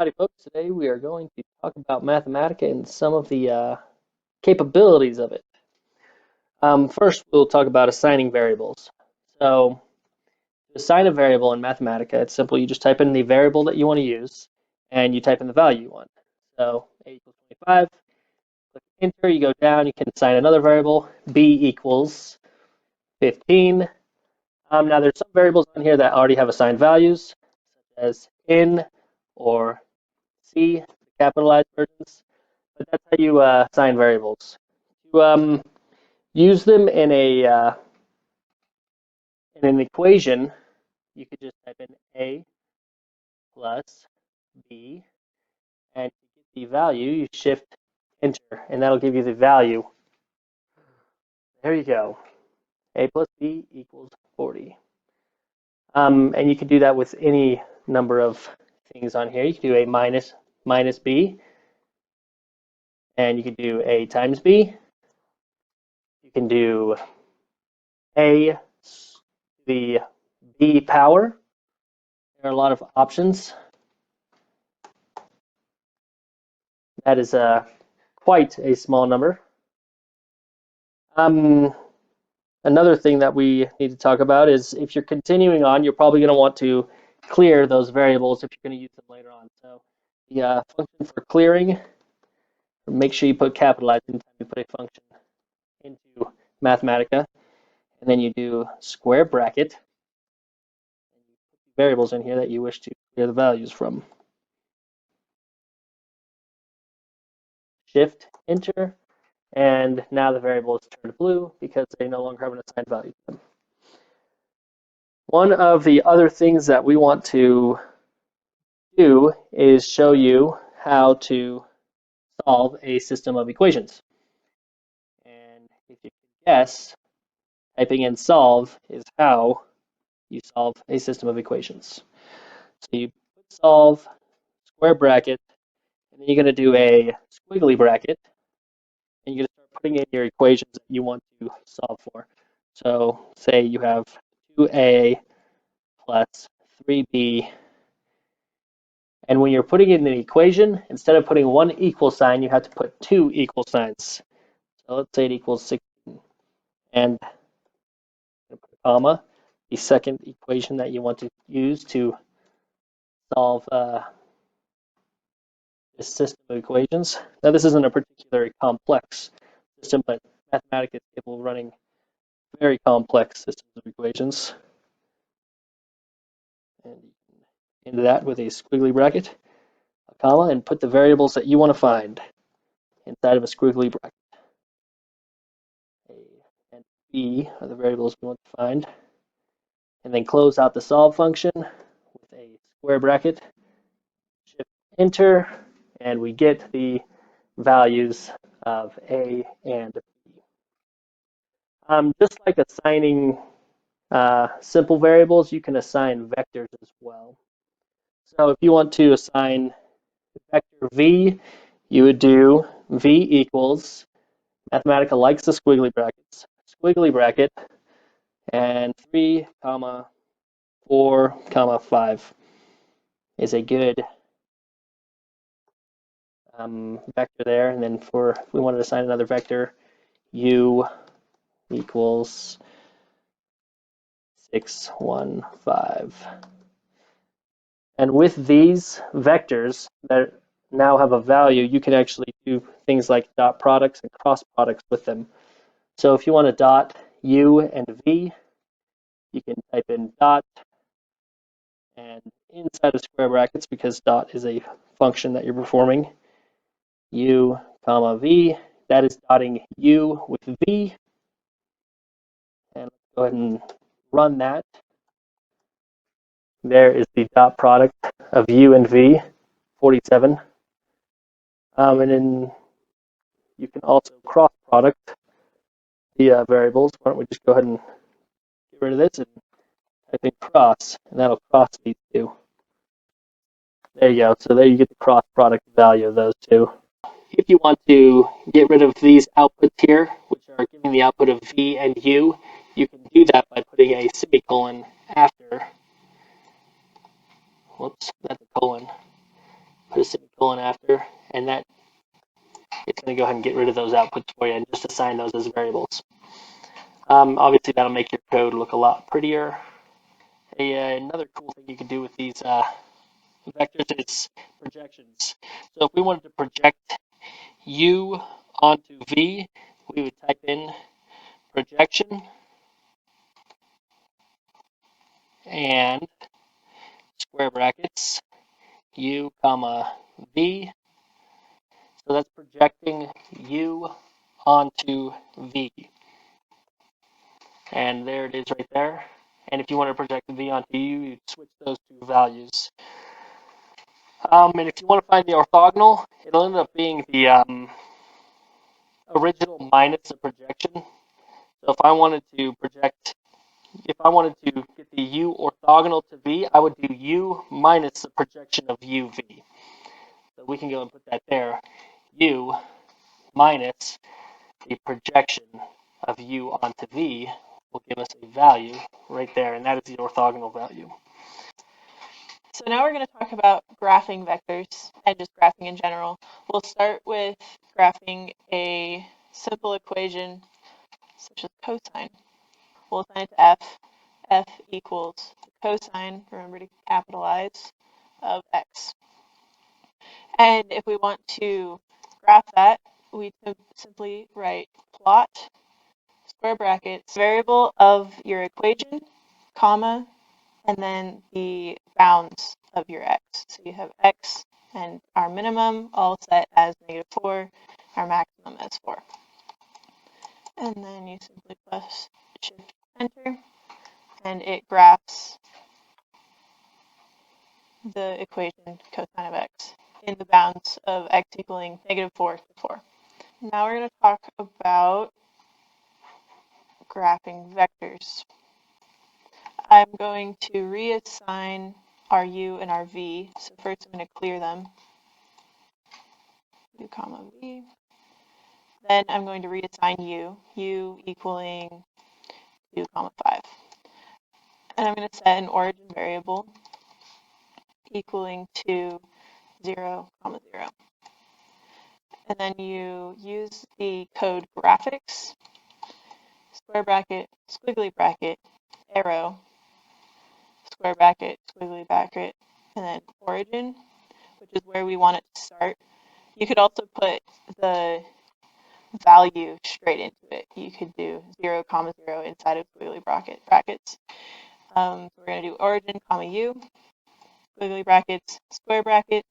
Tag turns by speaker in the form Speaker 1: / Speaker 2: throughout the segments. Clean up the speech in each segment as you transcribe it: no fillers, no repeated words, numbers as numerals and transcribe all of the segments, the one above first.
Speaker 1: Howdy folks, today we are going to talk about Mathematica and some of the capabilities of it. First, we'll talk about assigning variables. So, to assign a variable in Mathematica, it's simple. You just type in the variable that you want to use, and you type in the value you want. So, a equals 25, click enter, you go down, you can assign another variable, b equals 15. Now, there's some variables on here that already have assigned values, such as in or C, the capitalized versions, but that's how you assign variables. To use them in an equation, you could just type in A plus B, and to get the value, you shift enter, and that'll give you the value. There you go. A plus B equals 40. And you could do that with any number of things on here. You could do A minus B, and you could do A times B. You can do A the B power. There are a lot of options. That is quite a small number. Another thing that we need to talk about is if you're continuing on, you're probably going to want to clear those variables if you're going to use them later on. So the function for clearing, make sure you put capitalized anytime you put a function into Mathematica, and then you do square bracket, and you put the variables in here that you wish to clear the values from. Shift enter, and now the variable is turned blue because they no longer have an assigned value to them. One of the other things that we want to do is show you how to solve a system of equations. And if you can guess, typing in solve is how you solve a system of equations. So you put solve, square bracket, and then you're going to do a squiggly bracket, and you're going to start putting in your equations that you want to solve for. So say you have 2a plus 3b, and when you're putting in an equation, instead of putting one equal sign, you have to put two equal signs. So let's say it equals 16, and put a comma, the second equation that you want to use to solve this system of equations. Now this isn't a particularly complex system, but Mathematica is capable of running very complex systems of equations. And you can end that with a squiggly bracket, a comma, and put the variables that you want to find inside of a squiggly bracket. A and B are the variables we want to find. And then close out the solve function with a square bracket, shift enter, and we get the values of A and B. Just like assigning simple variables, you can assign vectors as well. So if you want to assign vector v, you would do v equals, Mathematica likes the squiggly brackets, squiggly bracket, and 3, 4, 5 is a good vector there. And then for, if we wanted to assign another vector, u equals 6, 1, 5. And with these vectors that now have a value, you can actually do things like dot products and cross products with them. So if you want to dot u and v, you can type in dot, and inside of square brackets, because dot is a function that you're performing, u comma v, that is dotting u with v. And let's go ahead and run that. There is the dot product of u and v, 47. And then you can also cross product the variables. Why don't we just go ahead and get rid of this and type in cross, and that'll cross these two. There you go. So there you get the cross product value of those two. If you want to get rid of these outputs here, which are giving the output of v and u, you can do that by putting a semicolon after. Whoops, that's a colon. Put before and after, and that it's going to go ahead and get rid of those outputs for you and just assign those as variables. Obviously, that'll make your code look a lot prettier. Another cool thing you can do with these vectors is projections. So if we wanted to project u onto v, we would type in projection and square brackets u comma v. So that's projecting u onto v. And there it is right there. And if you want to project v onto u, you switch those two values. And if you want to find the orthogonal, it'll end up being the original minus the projection. So if I wanted to get the u orthogonal to v, I would do u minus the projection of uv. So we can go and put that there. U minus the projection of u onto v will give us a value right there, and that is the orthogonal value.
Speaker 2: So now we're going to talk about graphing vectors and just graphing in general. We'll start with graphing a simple equation such as cosine. We'll assign it to f. F equals the cosine, remember to capitalize, of x. And if we want to graph that, we simply write plot, square brackets, variable of your equation, comma, and then the bounds of your x. So you have x and our minimum all set as -4, our maximum as 4. And then you simply press Shift Enter, and it graphs the equation cosine of x in the bounds of x equaling -4 to 4. Now we're going to talk about graphing vectors. I'm going to reassign our u and our v. So first I'm going to clear them. U comma v. Then I'm going to reassign u equaling 2 comma 5. And I'm going to set an origin variable equaling to 0 comma 0. And then you use the code graphics, square bracket, squiggly bracket, arrow, square bracket, squiggly bracket, and then origin, which is where we want it to start. You could also put the value straight into it. You could do 0 comma 0 inside of squiggly brackets. So we're going to do origin comma u, squiggly brackets, square bracket,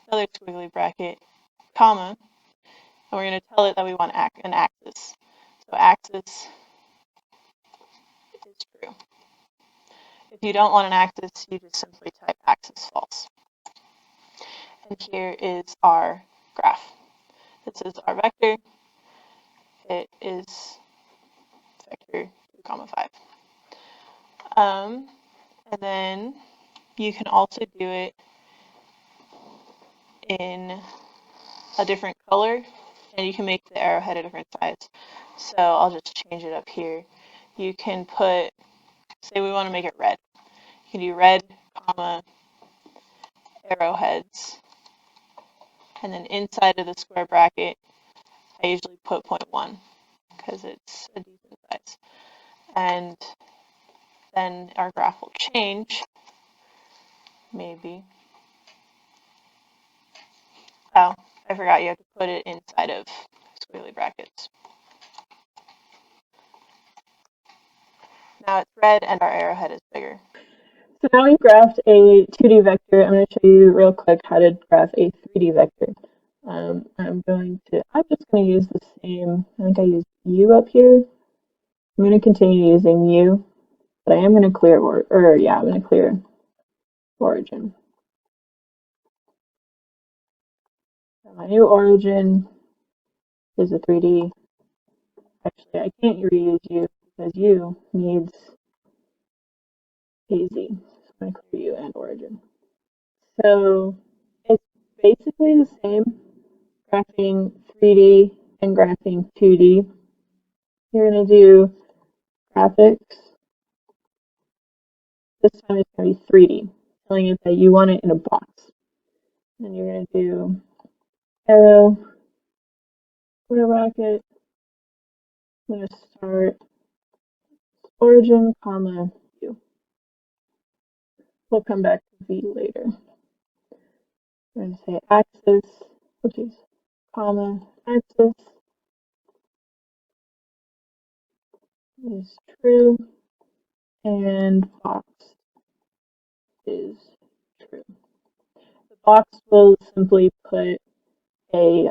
Speaker 2: another squiggly bracket, comma, and we're going to tell it that we want an axis. So axis is true. If you don't want an axis, you just simply type axis false. And here is our graph. This is our vector. It is vector 2 comma 5. And then you can also do it in a different color, and you can make the arrowhead a different size. So I'll just change it up here. You can put, say we want to make it red. You can do red, comma, arrowheads. And then inside of the square bracket, I usually put 0.1 because it's a decent size. And then our graph will change, maybe. Oh, I forgot you have to put it inside of squiggly brackets. Now it's red and our arrowhead is bigger.
Speaker 3: So now we've graphed a 2D vector. I'm going to show you real quick how to graph a 3D vector. I'm just going to use the same, I think I used u up here. I'm going to continue using u, but I am going to clear, I'm going to clear origin. So my new origin is a 3D. Actually, I can't reuse u because u needs AZ. So I'm going to clear u and origin. So it's basically the same, graphing 3D and graphing 2D. You're going to do graphics. This time it's going to be 3D, telling it that you want it in a box. and you're going to do arrow, square bracket. I'm going to start origin, comma, u. We'll come back to v later. I'm going to say axis, comma, axis is true, and box is true. The box will simply put a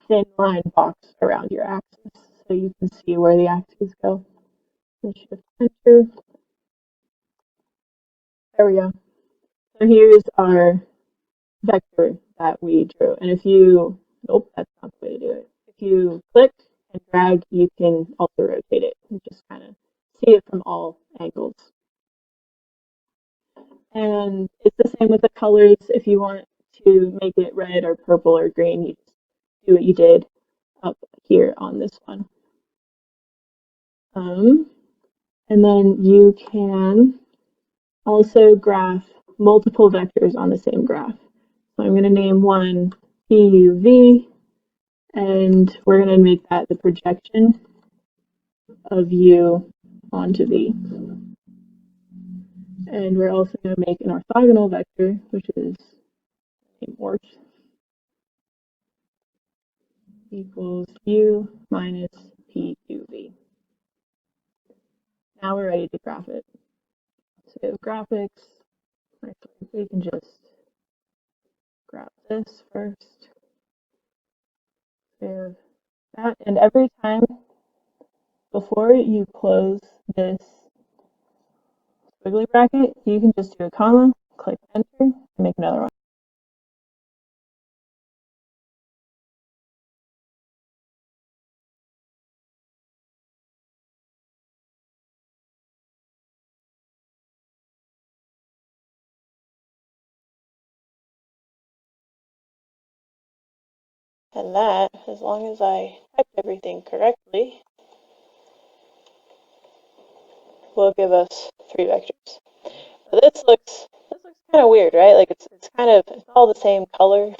Speaker 3: thin line box around your axis so you can see where the axes go. And shift enter. There we go. So here's our vector that we drew. And if you, nope, that's not the way to do it. If you click and drag, you can also rotate it and just kind of see it from all angles. And it's the same with the colors. If you want to make it red or purple or green, you just do what you did up here on this one. And then you can also graph multiple vectors on the same graph. So I'm going to name one PUV, and we're going to make that the projection of U onto V. And we're also going to make an orthogonal vector, which is ort equals U minus PUV. Now we're ready to graph it. So graphics, actually, we can just graph this first. We have that, and every time before you close this squiggly bracket, you can just do a comma, click enter, and make another one.
Speaker 2: And that, as long as I typed everything correctly, will give us 3 vectors. But this looks kind of weird, right? Like it's all the same color.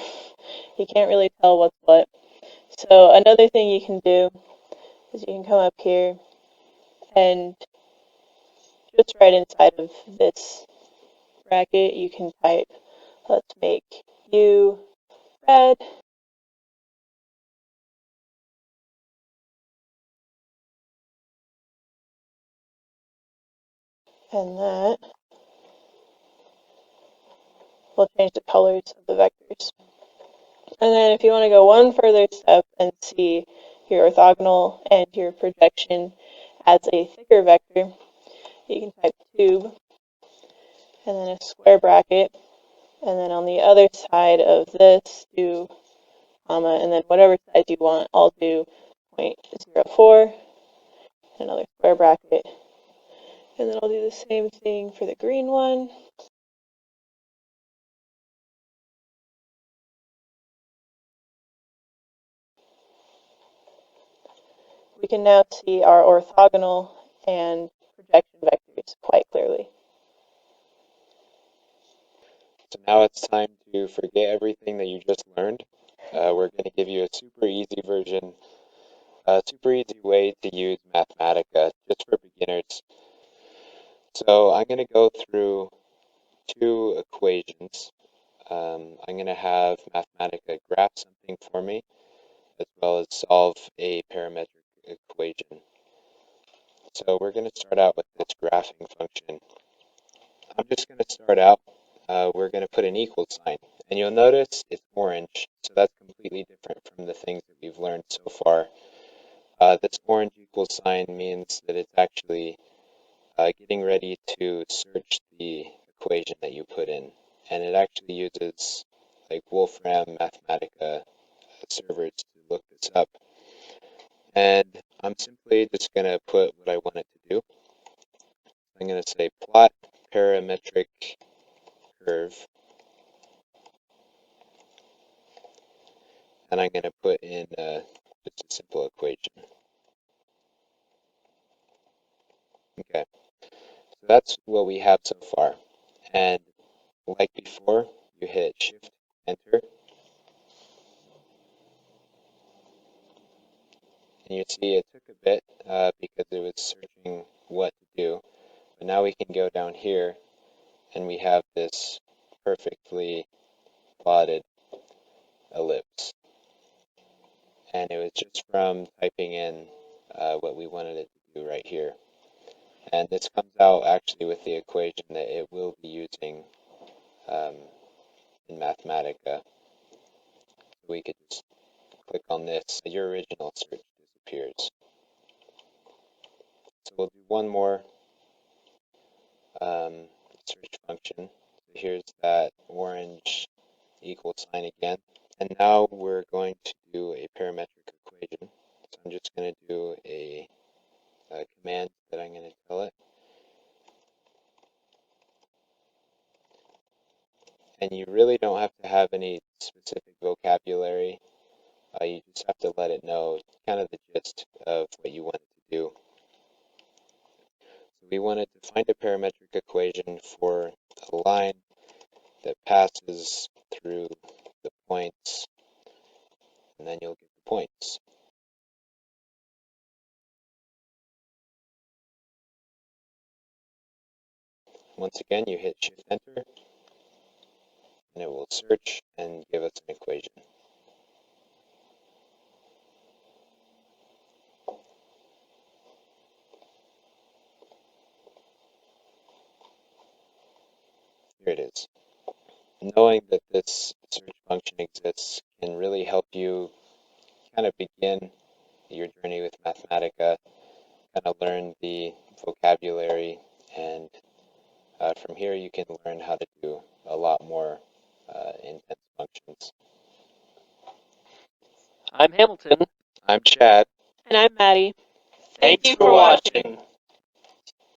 Speaker 2: You can't really tell what's what. So another thing you can do is you can come up here and just right inside of this bracket you can type, let's make U red, and that will change the colors of the vectors. And then if you want to go one further step and see your orthogonal and your projection as a thicker vector, you can type tube and then a square bracket, and then on the other side of this do comma, and then whatever size you want, I'll do 0.04, another square bracket, and then I'll do the same thing for the green one. We can now see our orthogonal and projection vectors quite clearly.
Speaker 4: So now it's time to forget everything that you just learned. We're going to give you a super easy version, a super easy way to use Mathematica just for beginners. So I'm going to go through 2 equations. I'm going to have Mathematica graph something for me, as well as solve a parametric equation. So we're going to start out with this graphing function. I'm just going to start out, we're going to put an equal sign, and you'll notice it's orange, so that's completely different from the things that we've learned so far. This orange equal sign means that it's actually getting ready to search the equation that you put in, and it actually uses like Wolfram Mathematica servers to look this up. And I'm simply just going to put what I want it to do. I'm going to say plot parametric curve, and I'm going to put in just a simple equation. Okay, so that's what we have so far. And like before, you hit Shift Enter. And you see it took a bit because it was searching what to do. But now we can go down here and we have this perfectly plotted ellipse. And it was just from typing in what we wanted it to do right here. And this comes out actually with the equation that it will be using in Mathematica. So we could just click on this, your original search disappears. So we'll do one more search function. So here's that orange equal sign again. And now we're going to do a parametric equation. So I'm just going to do a command that I'm going to tell it. And you really don't have to have any specific vocabulary. You just have to let it know kind of the gist of what you want it to do. So we wanted to find a parametric equation for a line that passes through the points, and then you'll get the points. Once again, you hit Shift Enter, and it will search and give us an equation. Here it is. Knowing that this search function exists can really help you kind of begin your journey with Mathematica, kind of learn the vocabulary, and from here you can learn how to do a lot more intense functions.
Speaker 1: I'm Hamilton.
Speaker 4: I'm Chad.
Speaker 2: And I'm Maddie.
Speaker 1: Thanks for watching.